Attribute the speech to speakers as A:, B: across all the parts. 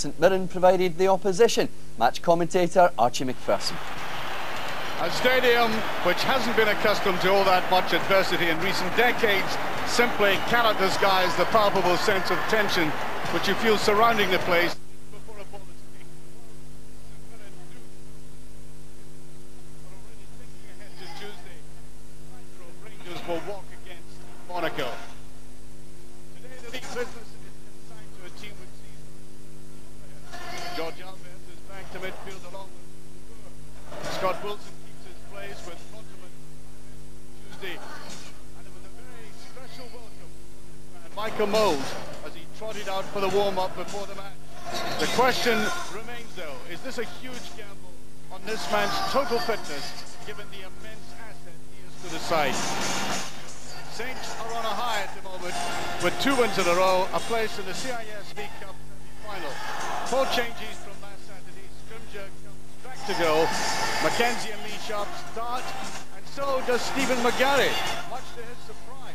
A: St Mirren provided the opposition. Match commentator Archie McPherson.
B: A stadium which hasn't been accustomed to all that much adversity in recent decades simply cannot disguise the palpable sense of tension which you feel surrounding the place before a ball is kicked. St Mirren are already thinking ahead to Tuesday. Rangers will walk against Monaco. Today the league business is consigned to a team with seasoned players. George Albert is back to midfield along with Scott Wilson keeps his place with Continent Tuesday. And it was a very special welcome and Michael Mould as he trotted out for the warm-up before the match. The question remains though, is this a huge gamble on this man's total fitness given the immense asset he is to the side? Saints are on a high at the moment with 2 wins in a row, a place in the CIS League Cup semi-final. 4 changes from last Saturday. Scrimger comes back to go. Mackenzie and Lee Sharp start, and so does Stephen McGarry, much to his surprise.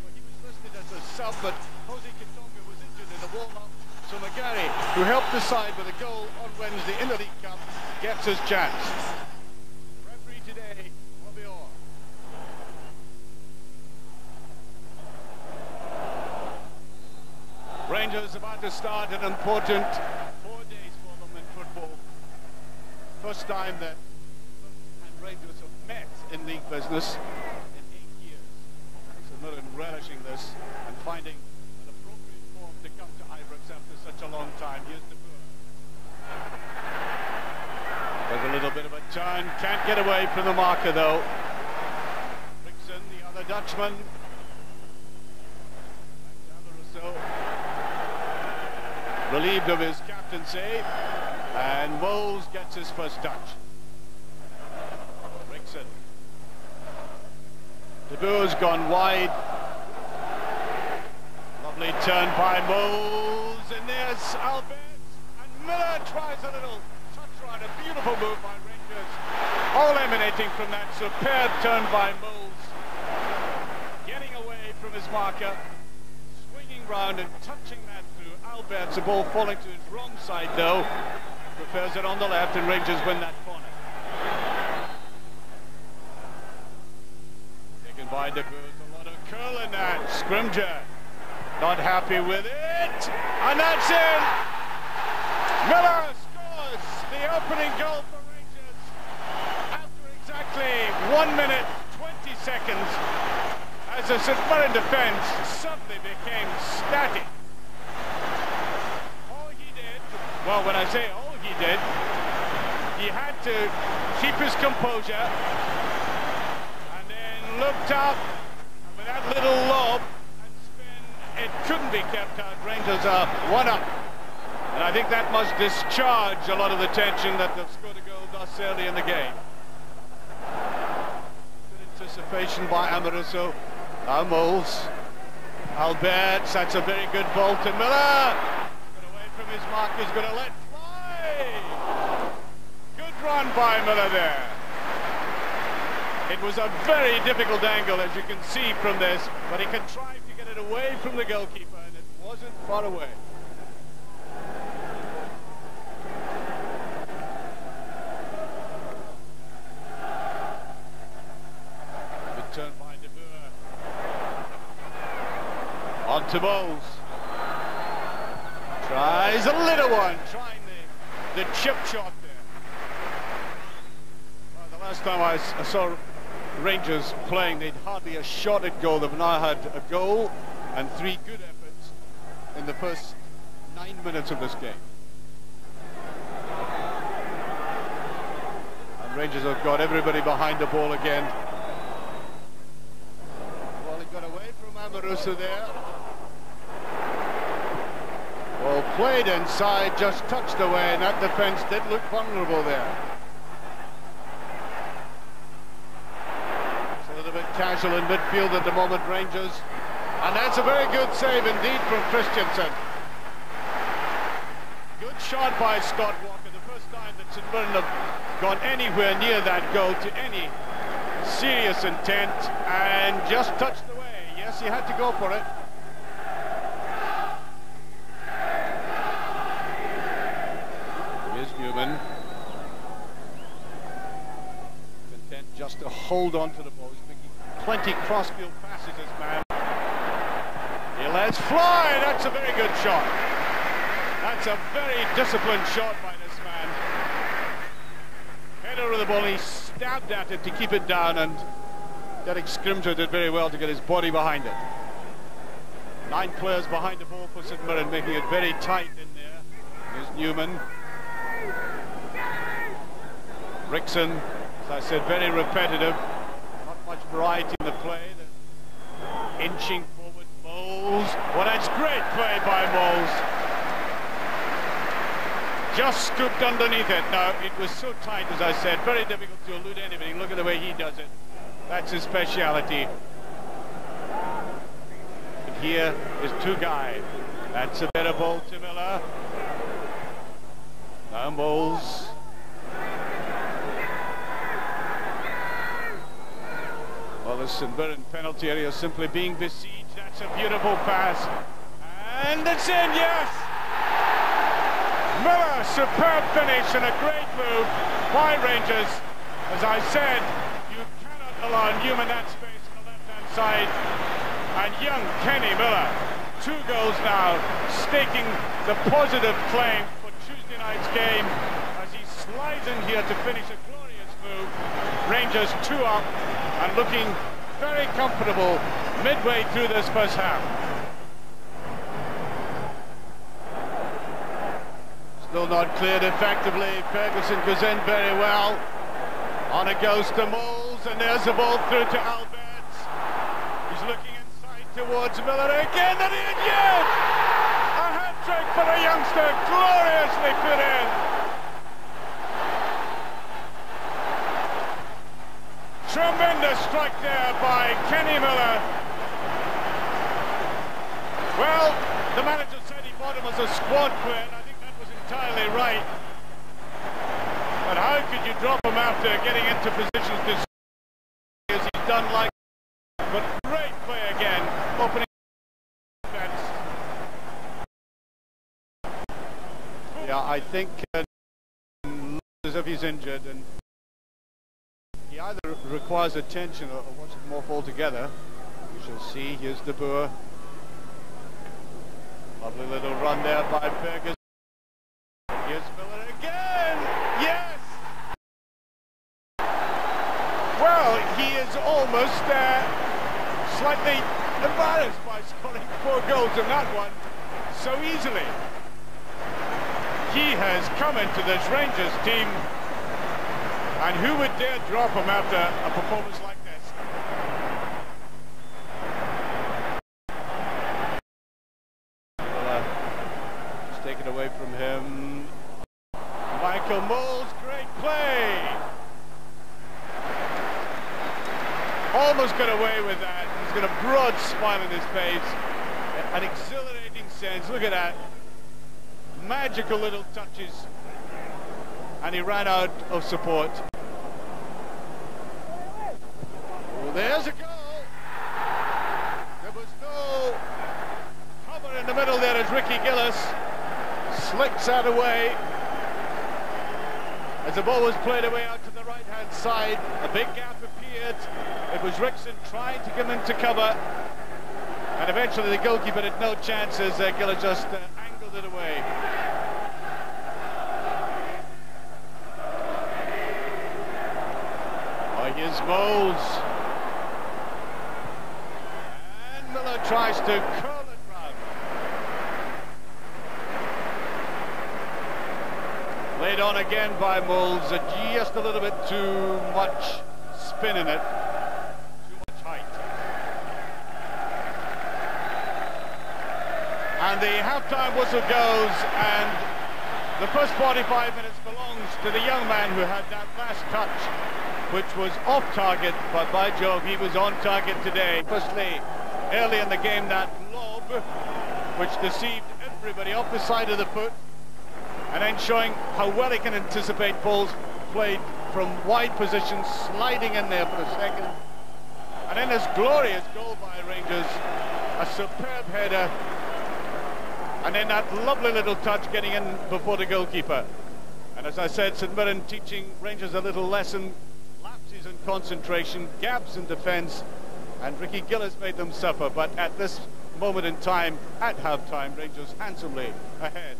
B: Well, he was listed as a sub, but Jose Kitonga was injured in the warm-up, so McGarry, who helped the side with a goal on Wednesday in the League Cup, gets his chance. Referee today, Obior. Rangers about to start an important 4 days for them in football. First time that Rangers have met in league business in 8 years. St Mirren relishing this and finding an appropriate form to come to Ibrox after such a long time. Here's the Boer. There's a little bit of a turn, can't get away from the marker though. Rickson, the other Dutchman. Relieved of his captaincy, and Moles gets his first touch. Rickson. De Boer's gone wide. Lovely turn by Moles, and there's Albert, and Miller tries a little touch run, a beautiful move by Rangers, all emanating from that superb turn by Moles, getting away from his marker, swinging round and touching that through. Albert's a ball falling to his wrong side though, prefers it on the left, and Rangers win that corner. Taken by De Boer, a lot of curl in that. Scrimger not happy with it, and that's it. Miller scores the opening goal for Rangers after exactly 1 minute 20 seconds as the St Mirren defence suddenly became static. Well, when I say all he did, he had to keep his composure and then looked up, and with that little lob and spin, it couldn't be kept out. Rangers are 1 up, and I think that must discharge a lot of the tension that they've scored a goal thus early in the game. Good anticipation by Amoruso. Now Moles. Alberts, that's a very good ball to Miller. His mark is going to let fly. Good run by Miller there. It was a very difficult angle, as you can see from this, but he contrived to get it away from the goalkeeper, and it wasn't far away. Good turn by De Boer. On to Moles. Tries a little one, trying the chip shot there. Well, the last time I saw Rangers playing, they'd hardly a shot at goal. They've now had a goal and 3 good efforts in the first 9 minutes of this game. And Rangers have got everybody behind the ball again. Well, he got away from Amoruso there. Well, played inside, just touched away, and that defence did look vulnerable there. It's a little bit casual in midfield at the moment, Rangers. And that's a very good save indeed from Christensen. Good shot by Scott Walker, the first time that St Mirren have gone anywhere near that goal to any serious intent, and just touched away. Yes, he had to go for it. Newman. Content just to hold on to the ball. He's making plenty crossfield passes, this man. He lets fly. That's a very good shot. That's a very disciplined shot by this man. Head over the ball. He stabbed at it to keep it down, and Derek Scrimgeour did very well to get his body behind it. 9 players behind the ball for St Mirren, making it very tight in there. Here's Newman. Rickson, as I said, very repetitive. Not much variety in the play. They're inching forward. Moles. Well, that's great play by Moles. Just scooped underneath it. No, it was so tight, as I said. Very difficult to elude anything. Look at the way he does it. That's his speciality. And here is Tugai. That's a better ball to Miller. Now Moles. Well, the St Mirren penalty area simply being besieged. That's a beautiful pass. And it's in, yes! Miller, superb finish and a great move by Rangers. As I said, you cannot allow Newman that space on the left-hand side. And young Kenny Miller, 2 goals now, staking the positive claim for Tuesday night's game as he slides in here to finish a glorious move. Rangers 2 up and looking very comfortable midway through this first half. Still not cleared effectively. Ferguson goes in very well. On it goes to Moles, and there's the ball through to Alberts. He's looking inside towards Miller again, and yes! A hat-trick for the youngster, gloriously put in. Tremendous strike there by Kenny Miller. Well, the manager said he thought it was a squad player, and I think that was entirely right. But how could you drop him after getting into positions to as he's done like that? But great play again, opening defense. Yeah, I think as if he's injured, and he either requires attention or wants to come off altogether. We shall see. Here's De Boer. Lovely little run there by Ferguson. Here's Miller again. Yes! Well, he is almost slightly embarrassed by scoring 4 goals in that one so easily. He has come into this Rangers team, and who would dare drop him after a performance like this? It's taken away from him. Michael Moles, great play. Almost got away with that. He's got a broad smile on his face. An exhilarating sense. Look at that. Magical little touches. And he ran out of support. Well, there's a goal. There was no cover in the middle there as Ricky Gillis slicks that away. As the ball was played away out to the right-hand side, a big gap appeared. It was Rickson trying to come into cover, and eventually the goalkeeper had no chances. Gillis just angled it away. Oh, here's Moles. And Miller tries to curl it round. Laid on again by Moles, just a little bit too much spin in it, too much height. And the halftime whistle goes, and the first 45 minutes belongs to the young man who had that last touch, which was off target, but by Jove, he was on target today. Firstly, early in the game, that lob, which deceived everybody off the side of the foot, and then showing how well he can anticipate balls played from wide positions, sliding in there for a second. And then this glorious goal by Rangers, a superb header, and then that lovely little touch getting in before the goalkeeper. And as I said, St Mirren teaching Rangers a little lesson. Lapses in concentration, gaps in defence, and Ricky Gillis made them suffer. But at this moment in time, at half-time, Rangers handsomely ahead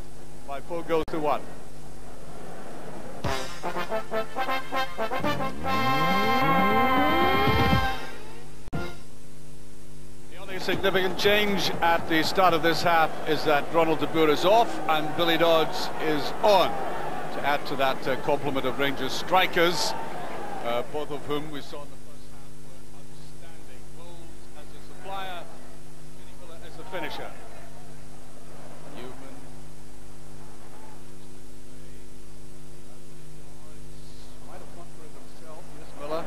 B: by 4 goals to 1. The only significant change at the start of this half is that Ronald de Boer is off and Billy Dodds is on, to add to that complement of Rangers strikers, both of whom we saw in the first half were outstanding. Wolves as a supplier, Miller as a finisher. Newman might have gone for it himself. Yes, Miller.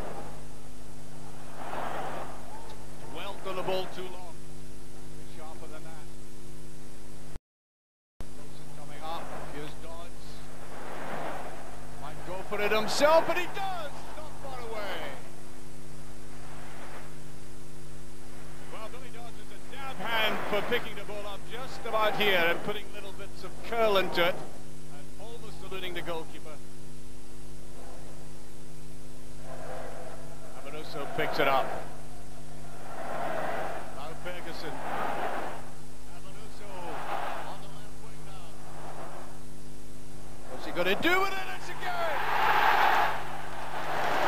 B: Well done the ball too long. Sharper than that. Wilson coming up. Here's Dodds. Might go for it himself, but he does. Not far away. Well, Billy Dodds is a dab hand for picking the ball up just about here and putting little bits of curl into it and almost eluding the goalkeeper. Amaruso picks it up. Now Ferguson. Amaruso on the left wing now. What's he going to do with it? It's a goal!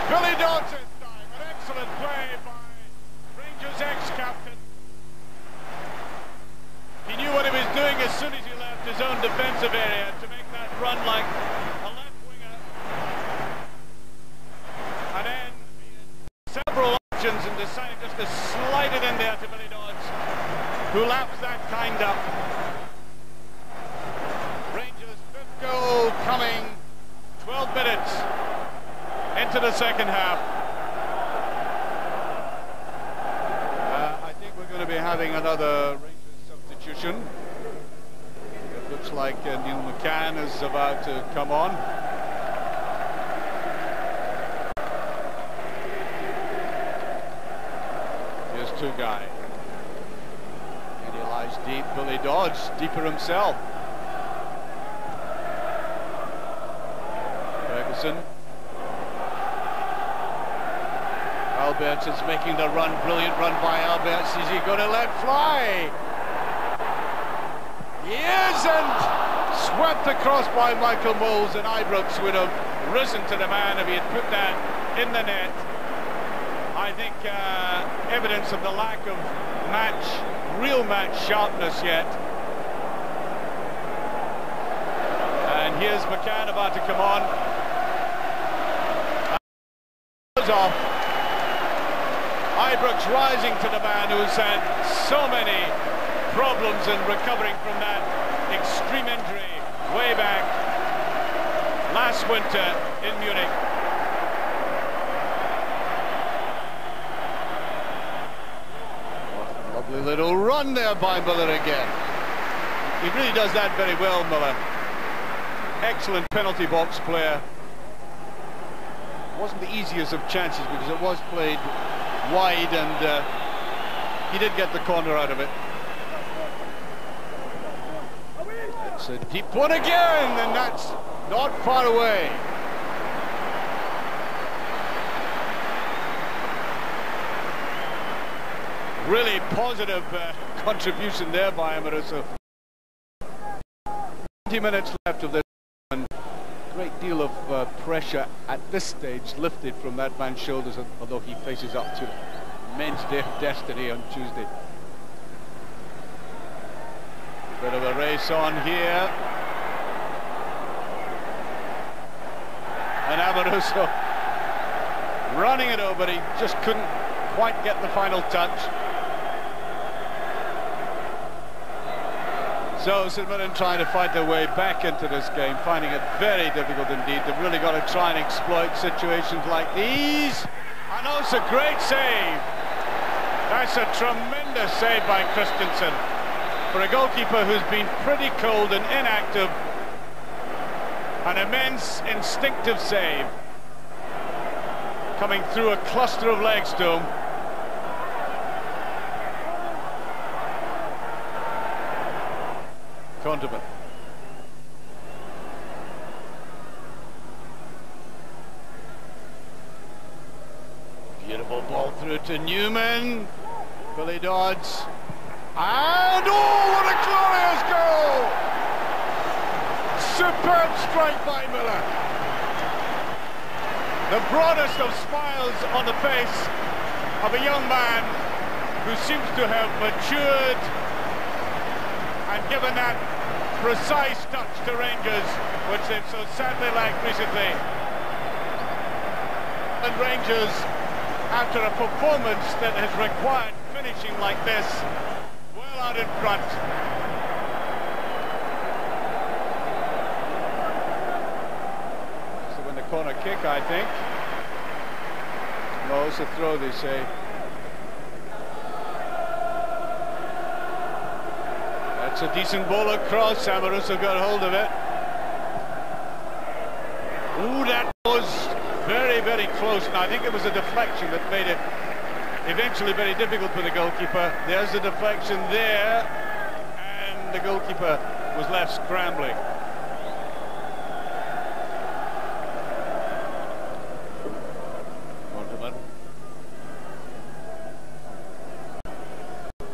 B: Billy Dodds this time. An excellent play by Rangers ex-captain. He knew what he was doing as soon as he left his own defensive area to make that run like a left winger. And then he had several options and decided just to slide it in there to Billy Dodds, who laps that kind up. Rangers' 5th goal coming 12 minutes into the second half. I think we're going to be having another Rangers substitution. It looks like Neil McCann is about to come on. Here's Tugai. And he lies deep. Billy Dodds, deeper himself. Ferguson. Alberts is making the run. Brilliant run by Alberts. Is he going to let fly? He is, and swept across by Michael Moles, and Ibrox would have risen to the man if he had put that in the net. I think evidence of the lack of real match sharpness yet. And here's McCann about to come on. Off. Ibrox rising to the man who's had so many problems in recovering from that extreme injury way back last winter in Munich. Lovely little run there by Miller again. He really does that very well, Miller. Excellent penalty box player. Wasn't the easiest of chances because it was played wide, and he did get the corner out of it. It's a deep one again, and that's not far away. Really positive contribution there by Amaruso. 20 minutes left of this one. Great deal of pressure at this stage lifted from that man's shoulders, although he faces up to men's destiny on Tuesday. Bit of a race on here. And Amaruso running it over, he just couldn't quite get the final touch. So St Mirren trying to fight their way back into this game, finding it very difficult indeed. They've really got to try and exploit situations like these. And also a great save. That's a tremendous save by Christensen for a goalkeeper who's been pretty cold and inactive. An immense instinctive save coming through a cluster of legs to him. Condiment. Through to Newman. Billy Dodds. And oh, what a glorious goal! Superb strike by Miller. The broadest of smiles on the face of a young man who seems to have matured and given that precise touch to Rangers, which they've so sadly lacked recently. And Rangers, after a performance that has required finishing like this, well out in front. So win the corner kick, I think. No, it's a throw, they say. That's a decent ball across. Samaruso got hold of it. Ooh, that was very, very close. Now, I think it was a deflection that made it eventually very difficult for the goalkeeper. There's the deflection there, and the goalkeeper was left scrambling.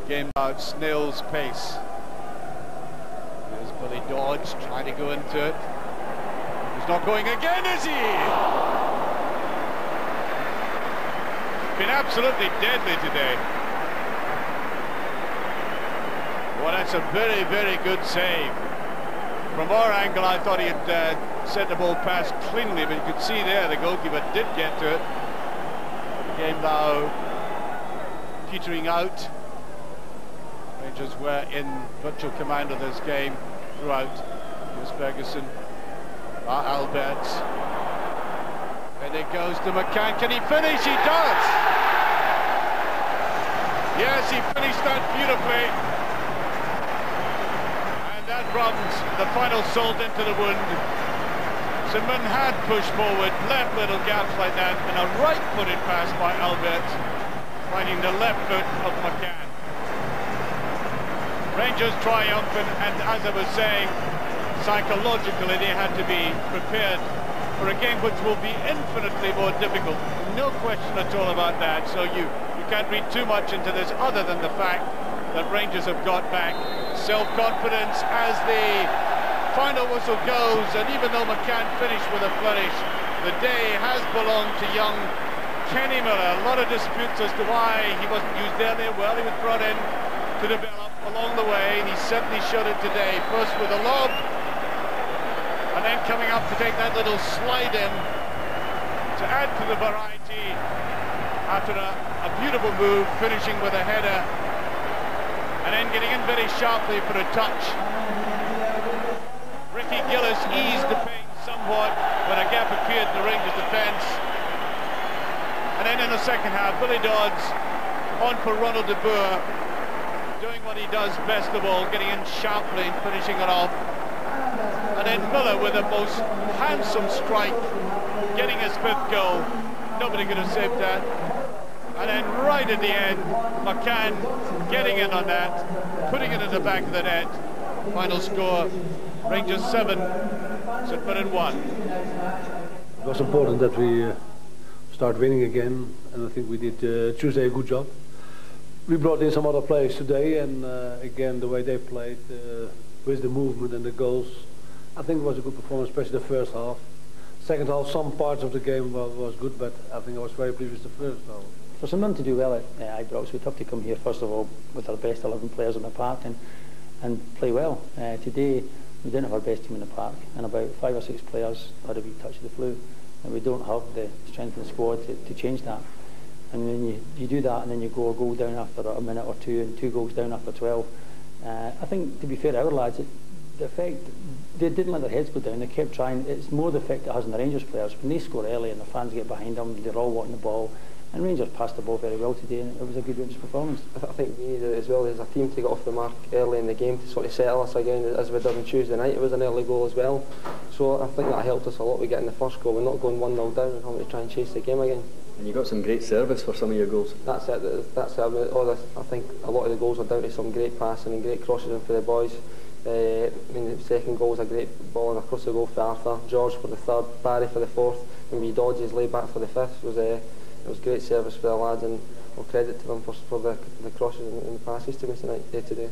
B: Game out snail's pace. There's Billy Dodds trying to go into it. He's not going again, is he? Been absolutely deadly today. Well, that's a very, very good save. From our angle, I thought he had sent the ball past cleanly, but you could see there the goalkeeper did get to it. The game now petering out. Rangers were in virtual command of this game throughout. Here's Ferguson. Albert. And it goes to McCann. Can he finish? He does! Yes, he finished that beautifully. And that rubs the final salt into the wound. St Mirren had pushed forward, left little gaps like that, and a right-footed pass by Albert, finding the left foot of McCann. Rangers triumphant, and as I was saying, psychologically they had to be prepared for a game which will be infinitely more difficult. No question at all about that. So you can't read too much into this other than the fact that Rangers have got back self-confidence as the final whistle goes, and even though McCann finished with a flourish, the day has belonged to young Kenny Miller. A lot of disputes as to why he wasn't used earlier. Well, he was brought in to develop along the way, and he certainly showed it today. First with a lob, and then coming up to take that little slide in to add to the variety after a beautiful move, finishing with a header, and then getting in very sharply for a touch. Ricky Gillis eased the pain somewhat when a gap appeared in the Rangers defence. And then in the second half, Billy Dodds on for Ronald de Boer, doing what he does best of all, getting in sharply and finishing it off. And then Miller with a most handsome strike, getting his fifth goal. Nobody could have saved that. And then right at the end, McCann getting in on that, putting it in the back of the net. Final score, Rangers 7, St Mirren 1.
C: It was important that we start winning again, and I think we did Tuesday a good job. We brought in some other players today, and again the way they played with the movement and the goals, I think it was a good performance, especially the first half. Second half, some parts of the game was good, but I think I was very pleased with the first half.
D: For St Mirren to do well at Ibrox, we'd have to come here first of all with our best 11 players on the park and play well. Today we didn't have our best team in the park, and about 5 or 6 players had a wee touch of the flu, and we don't have the strength in the squad to change that. And when you do that, and then you go a goal down after a minute or two, and 2 goals down after 12, I think, to be fair to our lads, the effect, they didn't let their heads go down, they kept trying. It's more the effect it has on the Rangers players. When they score early and the fans get behind them, they're all wanting the ball, and Rangers passed the ball very well today, and it was a good Rangers performance.
E: I think we needed it as well as a team to get off the mark early in the game to sort of settle us again, as we did on Tuesday night. It was an early goal as well, so I think that helped us a lot with getting the first goal. We're not going 1-0 down and having to try and chase the game again.
F: And you got some great service for some of your goals.
E: That's it. That's it. I think a lot of the goals are down to some great passing and great crosses in for the boys. I mean, the second goal was a great ball and across the goal for Arthur. George for the third, Barry for the fourth, and we Dodges laid back for the fifth. It was great service for the lads, and credit to them for the crosses and the passes to me today.